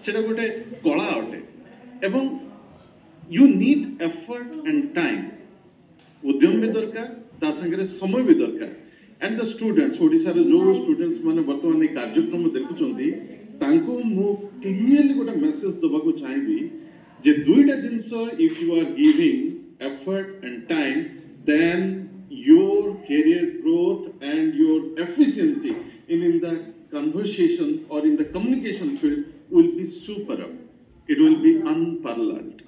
सेटा गोटे कला अटे एवं you need effort and time उद्यम भी दरकार ता संगे समय भी दरकार एंड द स्टूडेंट्स ओडिसा रे जो स्टूडेंट्स माने वर्तमान ए कार्यक्रम देखुचंती तांको मु क्लियरली गोटे मेसेज दबाको चाहिबी जे दुईटा जिंस if you are giving effort and time then your career growth and your efficiency in the conversation or in the communication field will be superb. It will be unparalleled.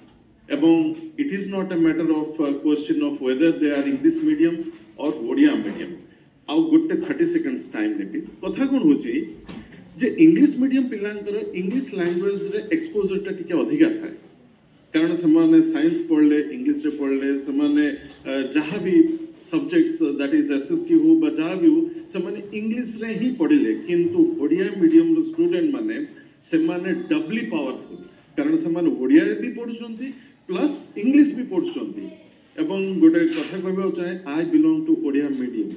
It is not a matter of question of whether they are English medium or Odia medium. Our good 30 seconds time nebi. Kotha kon hochi je English medium pilankara English language re exposure ta tike adhika thae. कारण से science पढ़ले English रे पढ़ले से जहाँ भी subjects that is SST हो बा जहाँ भी हो से इंग्लिश रे ही पढ़ले किंतु ओडिया मीडियम रो स्टूडेंट माने से डबली पावरफुल कारण से ओडिया भी पढ़ुचंती प्लस इंग्लिश भी पढ़ुचंती एवं गोटे कथा कहबा चाहे I belong to Odia medium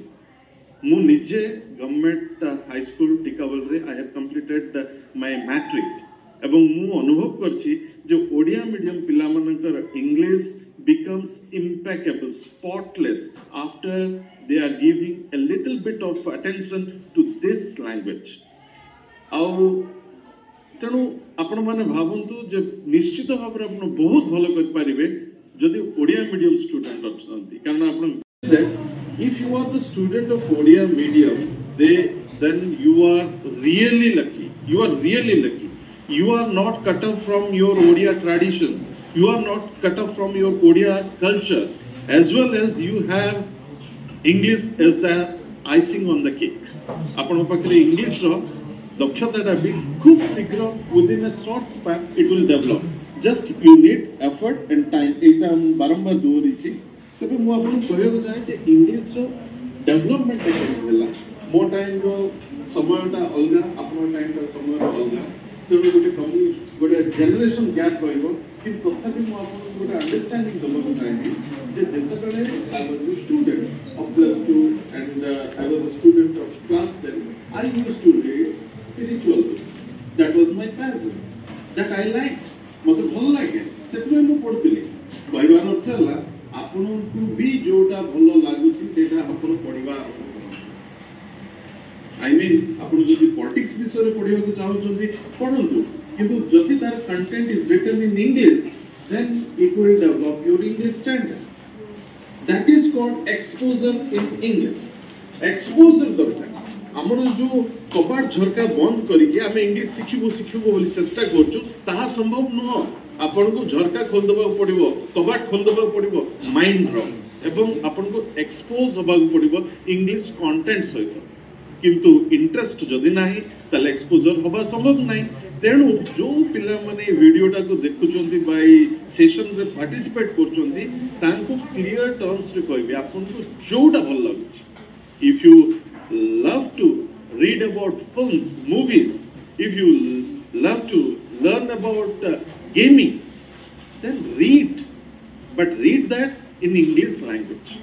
मु निजे गवर्नमेंट हाई स्कूल टिकावल रे I have completed my matric एवं मु अनुभव करछि जो ओडिया मीडियम पिला मानकर English becomes impeccable spotless after they are giving a little bit of attention to this language आउ तेणु आपण माने भावंतु जे निश्चित भाव रे आपण बहुत भलो कर परिबे जदि ओडिया मीडियम स्टूडेंट अछंती कारण आपण if you are the student of Odia medium then you are really lucky you are not cut off from your Odia tradition you are not cut off from your Odia culture as well as you have English as the icing on the cake आपण पाखरे English रो दक्षताटा भी खूब शीघ्र within a short span it will develop just you need effort and time एटा बारंबार दोहरीछि तबे मु आपन कहय चाहे जे इंग्लिश रो डेवलपमेंट केते होला मो टाइम रो समयटा अलगा आपन टाइम रो समय अलगा तेणु गोटे जेनेरेशन गैप रहिबो कि तथापि मु आपन गोटे अंडरस्टैंडिंग दबो चाहिए जे जेतबेले I was a student of +2 and I was a student of class 10 I used to read spiritual books that was my passion that I like मते भल लागे सेतबे मु पढुतिली कहबार अर्थ हला आपनको भी जोटा भल लागुची सेटा आपन पढिबा I mean आपण जदि पॉलिटिक्स विषय पढ़िया को चाहउछंती पढंतु किंतु जदि तार content is written in English then it will develop your English standard that is called exposure in English exposure दरकार हमर जो कबाट झरका बंद करी के हम इंग्लिश सिखिबो बोली चेष्टा करछु ताहा संभव न आपण को झरका खोल दबा पड़िबो कबाट खोल दबा पड़िबो माइंड रो एवं आपण को एक्सपोज होबा पड़िबो इंग्लिश कंटेंट सहित किंतु इंटरेस्ट जदि नाही तले एक्सपोजर होबा संभव नाही तेणु जो पिला माने वीडियोटा को देखुचंती बाय सेशन रे पार्टिसिपेट करचंती तांको क्लियर टर्म्स रे कहबे आपन को जोटा भल लागुची if you love to read about films movies if you love to learn about gaming then read but read that in English language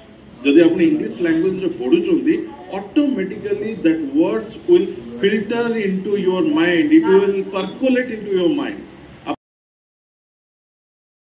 जदि आपण इंग्लिश लैंग्वेज रे पढुचंती automatically that words will filter into your mind it will percolate into your mind